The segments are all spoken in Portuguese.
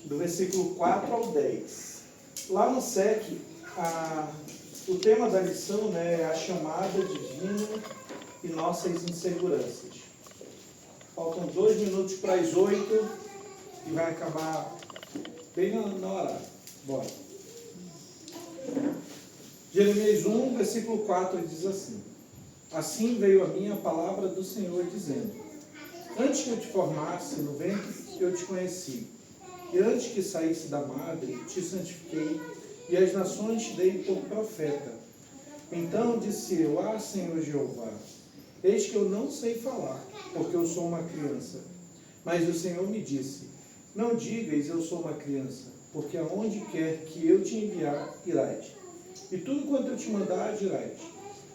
do versículo 4 ao 10. Lá no SEC, o tema da lição, né, é a chamada divina e nossas inseguranças. Faltam 2 minutos para as 8 e vai acabar bem na hora. Bora. Jeremias 1, versículo 4, diz assim: Assim veio a mim a palavra do Senhor, dizendo: Antes que eu te formasse no ventre, eu te conheci. E antes que saísse da madre, te santifiquei, e as nações te dei por profeta. Então disse eu: Ah, Senhor Jeová, eis que eu não sei falar, porque eu sou uma criança. Mas o Senhor me disse: Não digas eu sou uma criança, porque aonde quer que eu te enviar, irás. E tudo quanto eu te mandar, dirás.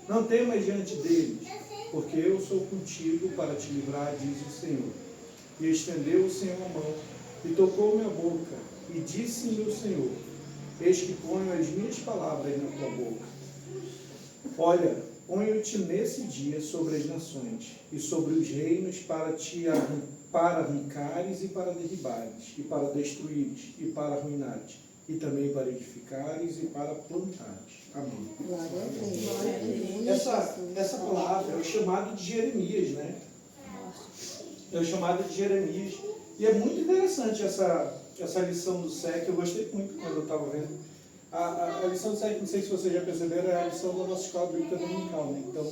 Não temas diante deles, porque eu sou contigo para te livrar, diz o Senhor. E estendeu o Senhor a mão, e tocou minha boca, e disse-me o Senhor: Eis que ponho as minhas palavras na tua boca. Olha, ponho-te nesse dia sobre as nações, e sobre os reinos para arrancares e para derribares, e para destruires, e para arruinares, e também para edificares e para plantares. Amém. Glória a Deus. Essa palavra é o chamado de Jeremias, né? É o chamado de Jeremias. E é muito interessante essa lição do SEC. Eu gostei muito quando eu estava vendo. A lição do SEC, não sei se vocês já perceberam, é a lição da nossa escola bíblica dominical, né? Então,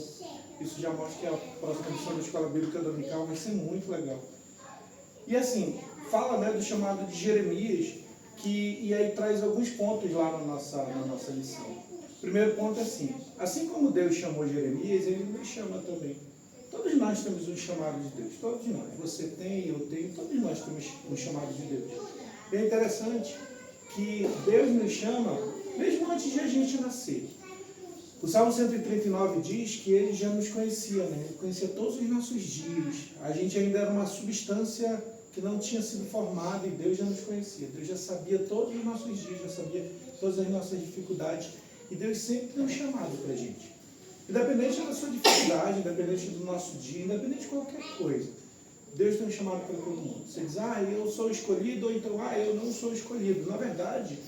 isso já mostra que a próxima lição da escola bíblica dominical vai ser muito legal. E assim, fala, né, do chamado de Jeremias, e aí traz alguns pontos lá na nossa lição. O primeiro ponto é assim como Deus chamou Jeremias, Ele nos chama também. Todos nós temos um chamado de Deus, todos nós. Você tem, eu tenho, todos nós temos um chamado de Deus. E é interessante que Deus nos chama mesmo antes de a gente nascer. O Salmo 139 diz que Ele já nos conhecia, né? Ele conhecia todos os nossos dias. A gente ainda era uma substância que não tinha sido formada e Deus já nos conhecia. Deus já sabia todos os nossos dias, já sabia todas as nossas dificuldades. E Deus sempre tem um chamado para a gente. Independente da sua dificuldade, independente do nosso dia, independente de qualquer coisa, Deus tem um chamado para todo mundo. Você diz: eu sou escolhido, ou então, eu não sou escolhido. Na verdade,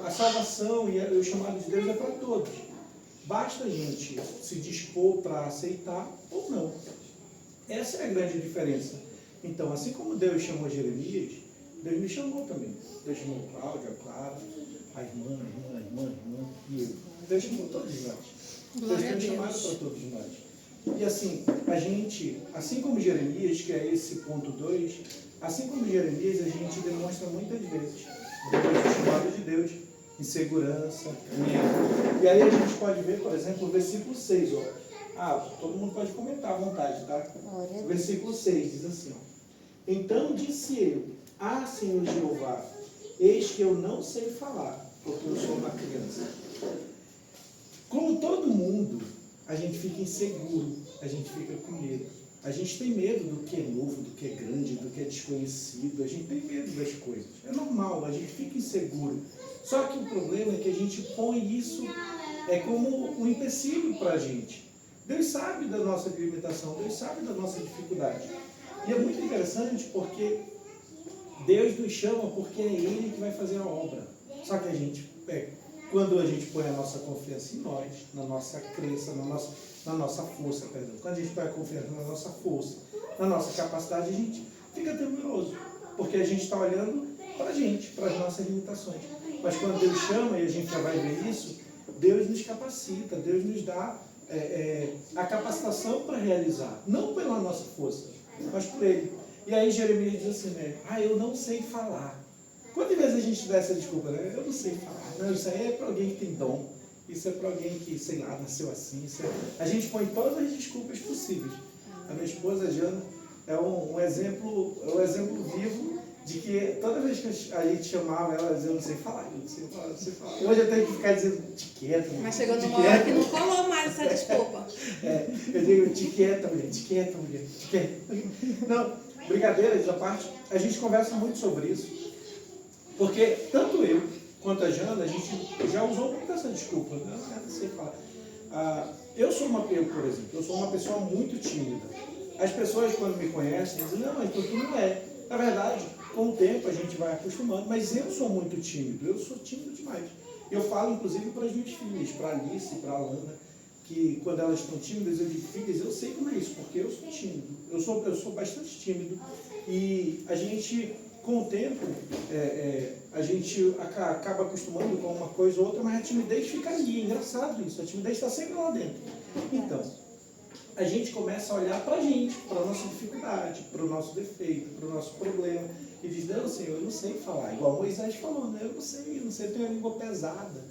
a salvação e o chamado de Deus é para todos. Basta a gente se dispor para aceitar ou não. Essa é a grande diferença. Então, assim como Deus chamou Jeremias, Deus me chamou também. Deus chamou Cláudia, Clara, a irmã, e eu. Deus chamou todos nós. Deus tem um chamado para todos nós. E assim, a gente, assim como Jeremias, que é esse ponto 2, assim como Jeremias, a gente demonstra muitas vezes o chamado de Deus, insegurança, medo. E aí a gente pode ver, por exemplo, o versículo 6. Todo mundo pode comentar à vontade, tá? O versículo 6 diz assim: Então disse eu: Ah, Senhor Jeová, eis que eu não sei falar, porque eu sou uma criança. Como todo mundo, a gente fica inseguro, a gente fica com medo. A gente tem medo do que é novo, do que é grande, do que é desconhecido. A gente tem medo das coisas. É normal, a gente fica inseguro. Só que o problema é que a gente põe isso como um empecilho para a gente. Deus sabe da nossa limitação, Deus sabe da nossa dificuldade. E é muito interessante porque Deus nos chama porque é Ele que vai fazer a obra. Só que a gente quando a gente põe a nossa confiança em nós, na nossa crença, na nossa força, quando a gente põe a confiança na nossa força, na nossa capacidade, a gente fica temeroso, porque a gente está olhando para a gente, para as nossas limitações. Mas quando Deus chama, e a gente já vai ver isso, Deus nos capacita, Deus nos dá a capacitação para realizar, não pela nossa força, mas por Ele. E aí Jeremias diz assim, né? Eu não sei falar. Quantas vezes a gente dá essa desculpa, né? Eu não sei falar. Não, isso aí é para alguém que tem dom. Isso é para alguém que, sei lá, nasceu assim. A gente põe todas as desculpas possíveis. A minha esposa, Jana, é um exemplo vivo de que toda vez que a gente chamava ela, dizia: eu não sei falar, eu não sei falar, eu não sei falar. Hoje eu tenho que ficar dizendo: te quieta. Mas chegou numa hora que não colou mais essa desculpa. Eu digo: te quieta, mulher, te quieta, mulher, te quieta. Não, brincadeiras à parte, a gente conversa muito sobre isso. Porque tanto eu quanto a Jana, a gente já usou muito essa desculpa. Não sei falar. Eu, por exemplo, eu sou uma pessoa muito tímida. As pessoas, quando me conhecem, dizem: não, mas tu não é. Na verdade, com o tempo a gente vai acostumando, mas eu sou muito tímido, eu sou tímido demais. Eu falo, inclusive, para as minhas filhas, para a Alice, para a Alana, que quando elas estão tímidas, eu digo, filhas, eu sei como é isso, porque eu sou tímido. Eu sou bastante tímido. E a gente, com o tempo, a gente acaba acostumando com uma coisa ou outra, mas a timidez fica ali. É engraçado isso, a timidez está sempre lá dentro. Então, a gente começa a olhar para a gente, para a nossa dificuldade, para o nosso defeito, para o nosso problema. E diz, não, Senhor, eu não sei falar. Igual Moisés falou, né? Eu não sei, eu tenho a língua pesada.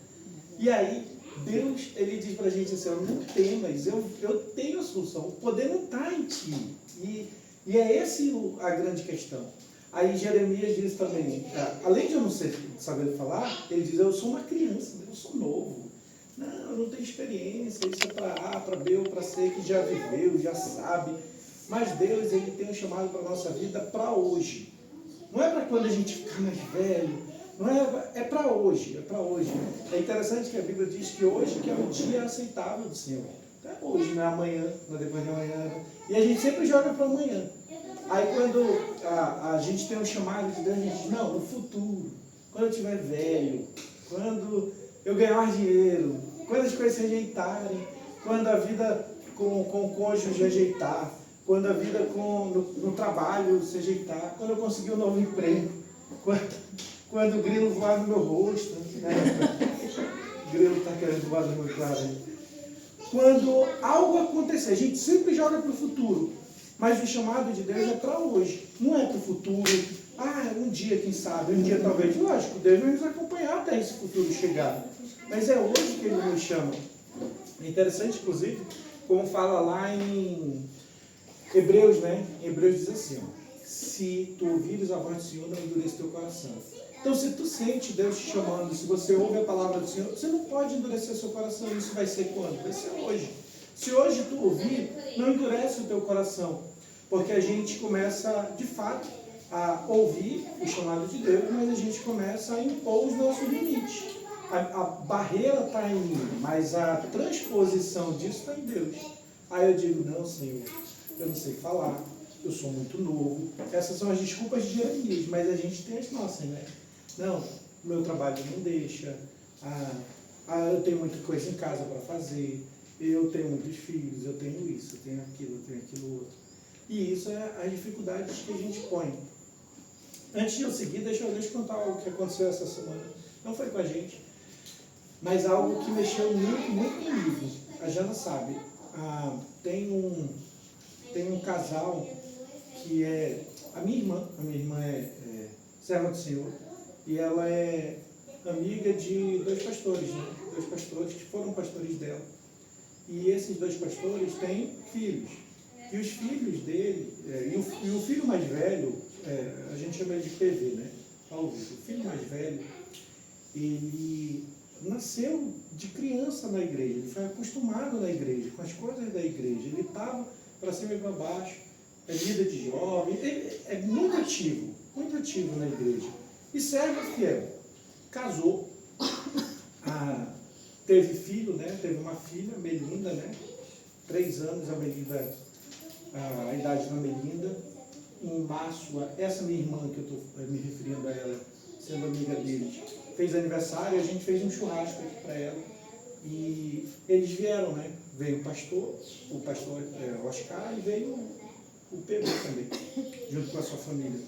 E aí, Deus, ele diz para a gente assim, não temas, eu tenho a solução. O poder não está em ti. E é esse a grande questão. Aí Jeremias diz também, além de eu não saber falar, ele diz, eu sou uma criança, eu sou novo. Não, eu não tenho experiência, isso é para A, para B ou para C, que já viveu, já sabe. Mas Deus, ele tem um chamado para a nossa vida para hoje. Não é para quando a gente ficar mais velho, não é para hoje, é para hoje. É interessante que a Bíblia diz que hoje que é o dia aceitável do Senhor. Não é hoje, não é amanhã, não é depois de amanhã. E a gente sempre joga para amanhã. Aí quando a gente tem um chamado de Deus, a gente diz, não, no futuro, quando eu estiver velho, quando eu ganhar mais dinheiro, quando as coisas se ajeitarem, quando a vida com o cônjuge ajeitar, quando a vida no trabalho se ajeitar, quando eu conseguir um novo emprego, quando o grilo voar no meu rosto, né? O grilo está querendo voar no meu claro. Quando algo acontecer, a gente sempre joga para o futuro, mas o chamado de Deus é para hoje, não é para o futuro. Um dia, quem sabe, um dia talvez, lógico, Deus vai nos acompanhar até esse futuro chegar, mas é hoje que Ele nos chama. É interessante, inclusive, como fala lá em Hebreus, né? Em Hebreus diz assim, se tu ouvires a voz do Senhor, não endurece teu coração. Então, se tu sente Deus te chamando, se você ouve a palavra do Senhor, você não pode endurecer seu coração. Isso vai ser quando? Vai ser hoje. Se hoje tu ouvir, não endurece o teu coração. Porque a gente começa, de fato, a ouvir o chamado de Deus, mas a gente começa a impor os nossos limites. A barreira está em mim, mas a transposição disso está em Deus. Aí eu digo, não, Senhor, eu não sei falar, eu sou muito novo. Essas são as desculpas de Jeremias, mas a gente tem as nossas, né? Não, o meu trabalho não deixa, eu tenho muita coisa em casa para fazer, eu tenho muitos filhos, eu tenho isso, eu tenho aquilo outro. E isso é as dificuldades que a gente põe. Antes de eu seguir, deixa eu contar o que aconteceu essa semana. Não foi com a gente, mas algo que mexeu muito, muito comigo. A Jana sabe, tem um casal que é a minha irmã é serva do Senhor, e ela é amiga de dois pastores, né? Dois pastores que foram pastores dela. E esses dois pastores têm filhos. E os filhos dele, e o filho mais velho, a gente chama ele de PV, né? O filho mais velho, ele nasceu de criança na igreja, ele foi acostumado na igreja, com as coisas da igreja. Ele estava para cima e para baixo, é vida de jovem, ele é muito ativo na igreja. E servo fiel. Casou, teve filho, né? Teve uma filha, Melinda, né? 3 anos, a idade da Melinda. Em março, essa minha irmã, que eu estou me referindo a ela, sendo amiga deles, fez aniversário e a gente fez um churrasco aqui para ela. E eles vieram, né? Veio o pastor Oscar, e veio o Pedro também, junto com a sua família.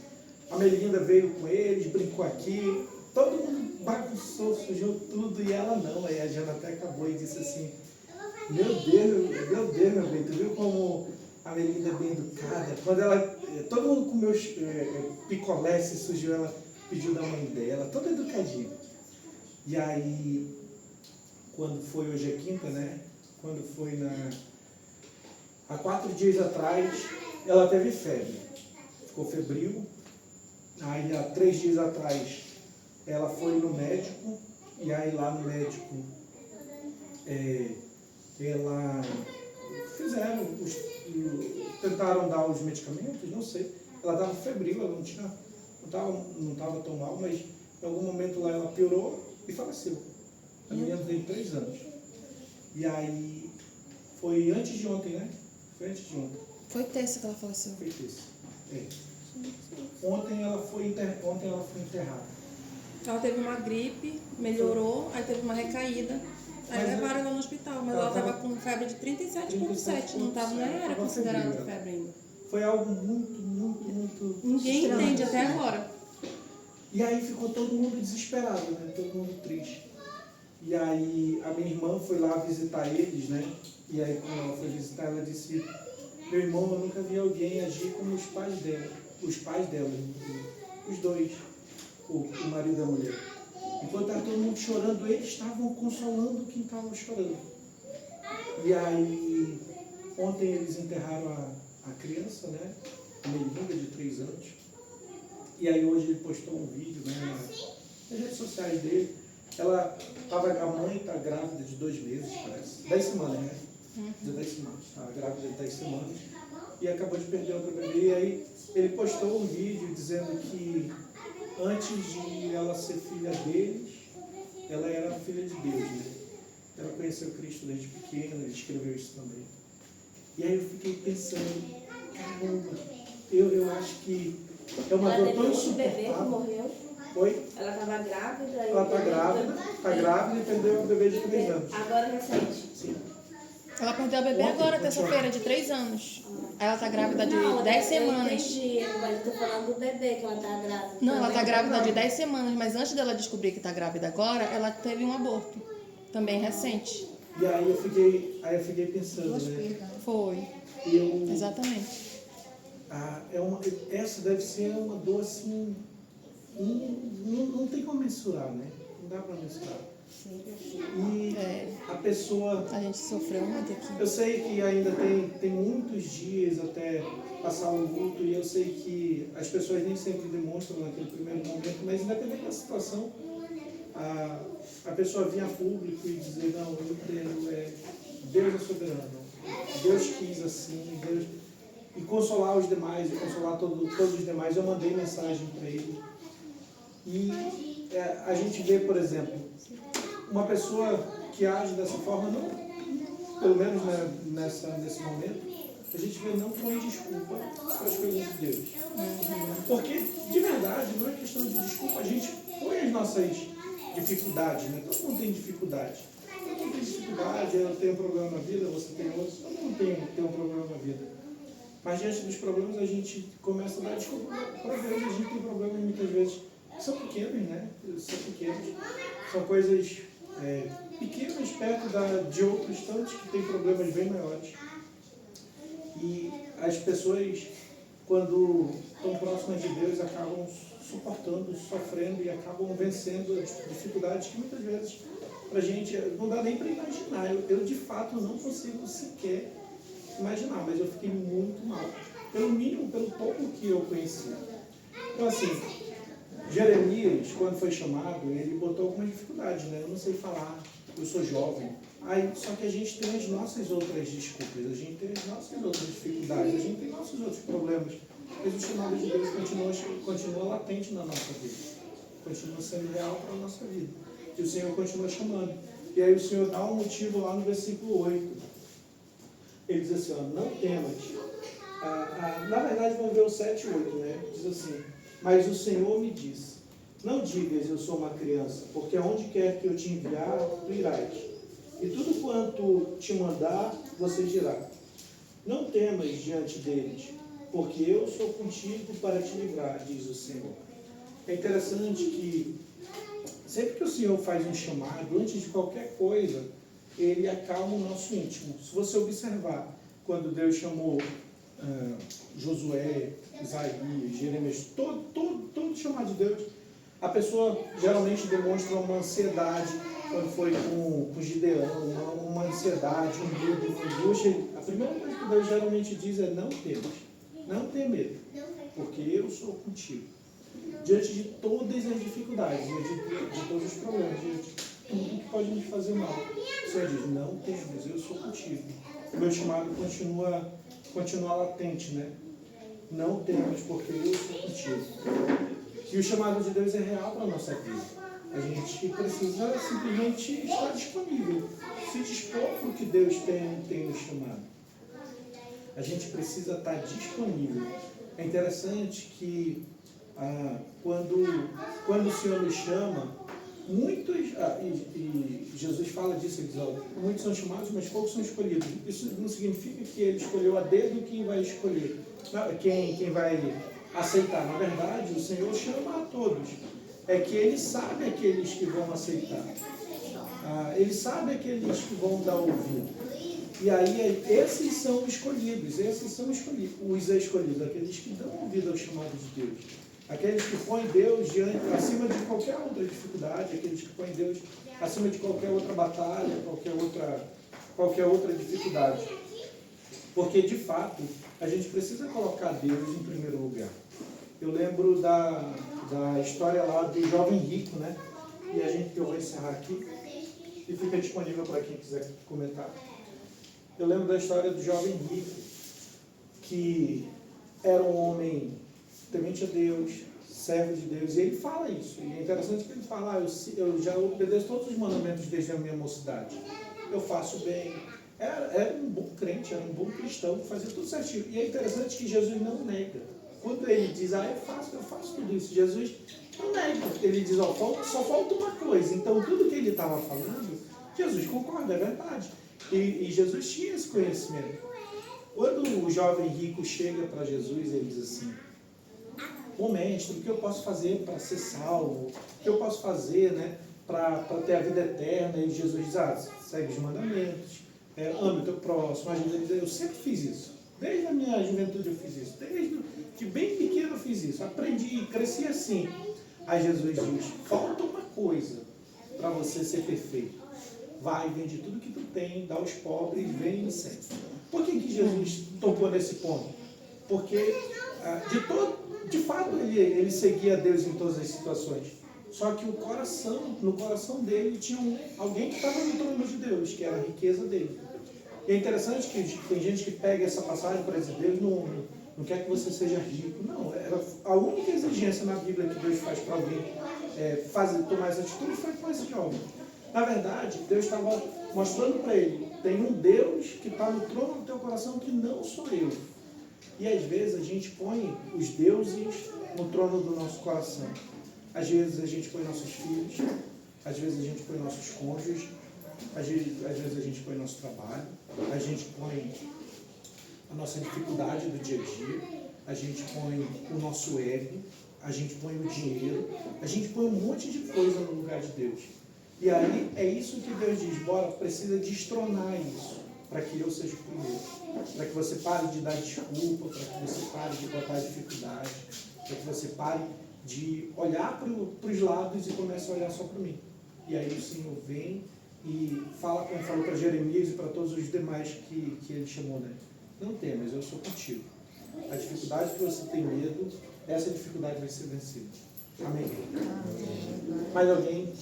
A Melinda veio com eles, brincou aqui, todo mundo bagunçou, sujou tudo, e ela não. Aí a Jana até acabou e disse assim, meu Deus, meu bem, tu viu como a Melinda é bem educada? Quando todo mundo comeu picolé, se sujou, ela pediu da mãe dela, toda educadinha. E aí, quando foi, hoje é quinta, né? Quando foi há 4 dias atrás, ela teve febre, ficou febril. Aí, há 3 dias atrás, ela foi no médico, e aí lá no médico, ela tentaram dar os medicamentos, não sei. Ela estava febril, ela não estava tão mal, mas em algum momento lá ela piorou e faleceu. A menina tem 3 anos. E aí, foi antes de ontem, né? Foi antes de ontem. Foi terça que ela faleceu. Foi terça. Ontem ela foi enterrada. Ela teve uma gripe, melhorou, aí teve uma recaída. Aí Mas levaram ela no hospital, mas ela ela estava tava com febre de 37,7. Não tava, nem era Tava considerado febril, febre ainda. Foi algo muito Ninguém estranho, entende até assim. agora. E aí ficou todo mundo desesperado, né? Todo mundo triste. E aí a minha irmã foi lá visitar eles, né? E aí quando ela foi visitar, ela disse: meu irmão, eu nunca vi alguém agir como os pais dela, os dois, o marido e a mulher. Enquanto estava todo mundo chorando, eles estavam consolando quem estava chorando. E aí, ontem eles enterraram a criança, né? A menina de 3 anos. E aí hoje ele postou um vídeo, né, nas redes sociais dele. A mãe está grávida de 2 meses, parece. 10 semanas, né? De 10 semanas. Estava grávida de 10 semanas. E acabou de perder outro bebê. E aí ele postou um vídeo dizendo que antes de ela ser filha deles, ela era filha de Deus, né? Ela conheceu Cristo desde pequena, ele escreveu isso também. E aí eu fiquei pensando, caramba, eu acho que é uma dor tão Ela teve um bebê que insuportável. morreu. Oi? Ela estava grávida. Ela está grávida e perdeu um bebê de 3 anos. Agora recente. Sim. Ela perdeu a bebê Ontem, agora, ontem. terça-feira, de 3 anos. Aí ela tá grávida de Não, 10 eu semanas. entendi, mas eu tô falando do bebê que ela tá grávida. Não, ela tá Também. grávida de 10 semanas, mas antes dela descobrir que tá grávida agora, ela teve um aborto. Também recente. E aí eu fiquei pensando, né? Foi. Exatamente. Essa deve ser uma dor assim, não tem como mensurar, né? Não dá para mensurar. E a pessoa, A gente sofreu muito aqui. eu sei que ainda tem muitos dias até passar o luto, e eu sei que as pessoas nem sempre demonstram naquele primeiro momento, mas independente da situação, a pessoa vir a público e dizer: não, eu entendo, Deus é soberano, Deus quis assim, Deus... E consolar os demais, e consolar todos os demais. Eu mandei mensagem para ele. E a gente vê, por exemplo, uma pessoa que age dessa forma, não, pelo menos nesse momento, a gente vê não põe desculpa para as coisas de Deus. Porque, de verdade, não é questão de desculpa, a gente põe as nossas dificuldades, né? Todo mundo tem dificuldade. Todo mundo tem dificuldade, eu tenho um problema na vida, você tem outro, todo mundo tem um problema na vida. Mas diante dos problemas a gente começa a dar desculpa para Deus. A gente tem problemas muitas vezes que são pequenos, né? São pequenos. São coisas pequenas perto de outros tantos que têm problemas bem maiores. E as pessoas, quando estão próximas de Deus, acabam suportando, sofrendo e acabam vencendo as dificuldades que muitas vezes para a gente não dá nem para imaginar. Eu de fato não consigo sequer imaginar, mas eu fiquei muito mal. Pelo mínimo, pelo pouco que eu conheci. Então, assim, Jeremias, quando foi chamado, ele botou algumas dificuldades, né? Eu não sei falar, eu sou jovem. Aí, só que a gente tem as nossas outras desculpas, a gente tem as nossas outras dificuldades, a gente tem nossos outros problemas. Mas o chamado de Deus continua latente na nossa vida. Continua sendo real para a nossa vida. E o Senhor continua chamando. E aí o Senhor dá um motivo lá no versículo 8. Ele diz assim, ó, não temas. Na verdade, vamos ver o 7 e 8, né? Diz assim: mas o Senhor me disse: não digas eu sou uma criança, porque aonde quer que eu te enviar, tu irás. E tudo quanto te mandar, você dirá. Não temas diante deles, porque eu sou contigo para te livrar, diz o Senhor. É interessante que sempre que o Senhor faz um chamado, antes de qualquer coisa, ele acalma o nosso íntimo. Se você observar, quando Deus chamou Josué, Isaías, Jeremias, todo chamado de Deus, a pessoa geralmente demonstra uma ansiedade. Quando foi com Gideão, uma ansiedade, um medo, uma angústia, a primeira coisa que Deus geralmente diz é: não temas, não tenha medo, porque eu sou contigo. Diante de todas as dificuldades, de todos os problemas, de tudo que pode nos fazer mal, o Senhor diz: não temas, eu sou contigo. O meu chamado continua latente, né? Não temas, porque eu sou contigo. E o chamado de Deus é real para a nossa vida. A gente precisa simplesmente estar disponível, se dispor para o que Deus tem nos chamado. A gente precisa estar disponível. É interessante que quando o Senhor nos chama, muitos, e Jesus fala disso, ele diz, ó, muitos são chamados, mas poucos são escolhidos. Isso não significa que ele escolheu a dedo quem vai escolher, quem vai aceitar. Na verdade, o Senhor chama a todos. É que ele sabe aqueles que vão aceitar. Ele sabe aqueles que vão dar ouvido. E aí, esses são escolhidos, os escolhidos, aqueles que dão ouvido ao chamado de Deus. Aqueles que põem Deus acima de qualquer outra dificuldade, aqueles que põem Deus acima de qualquer outra batalha, qualquer outra dificuldade. Porque, de fato, a gente precisa colocar Deus em primeiro lugar. Eu lembro da história lá do jovem rico, né? E eu vou encerrar aqui e fica disponível para quem quiser comentar. Eu lembro da história do jovem rico, que era um homem temente a Deus, servo de Deus, e ele fala isso. E é interessante que ele fala, eu já obedeço todos os mandamentos desde a minha mocidade. Eu faço bem. Era um bom crente, era um bom cristão, fazia tudo certinho. E é interessante que Jesus não nega. Quando ele diz, eu faço tudo isso, Jesus não nega. Ele diz, só falta uma coisa. Então, tudo que ele estava falando, Jesus concorda, é verdade. E Jesus tinha esse conhecimento. Quando o jovem rico chega para Jesus, ele diz assim, mestre, o que eu posso fazer para ser salvo? O que eu posso fazer, né, para ter a vida eterna? E Jesus diz, segue os mandamentos, ame o teu próximo. Mas ele diz, eu sempre fiz isso. Desde a minha juventude eu fiz isso. Desde que bem pequeno eu fiz isso. Aprendi, cresci assim. Aí Jesus diz, falta uma coisa para você ser perfeito. Vai, vende tudo que tu tem, dá aos pobres, vem e segue. Por que Jesus tocou nesse ponto? Porque, de fato, ele seguia Deus em todas as situações. Só que no coração dele tinha alguém que estava no trono de Deus, que era a riqueza dele. E é interessante que tem gente que pega essa passagem para dizer, Deus não quer que você seja rico. Não, a única exigência na Bíblia que Deus faz para alguém tomar essa atitude foi com esse jovem. Na verdade, Deus estava mostrando para ele, tem um Deus que está no trono do teu coração que não sou eu. E às vezes a gente põe os deuses no trono do nosso coração. Às vezes a gente põe nossos filhos, às vezes a gente põe nossos cônjuges, às vezes a gente põe nosso trabalho, a gente põe a nossa dificuldade do dia a dia, a gente põe o nosso ego, a gente põe o dinheiro, a gente põe um monte de coisa no lugar de Deus. E aí é isso que Deus diz, precisa destronar isso, para que eu seja o primeiro. Para que você pare de dar desculpa, para que você pare de botar dificuldade, para que você pare de olhar para os lados e comece a olhar só para mim. E aí o Senhor vem e fala, como falou para Jeremias e para todos os demais que ele chamou, né? Não temas, eu sou contigo. A dificuldade que você tem medo, essa dificuldade vai ser vencida. Amém? Mais alguém?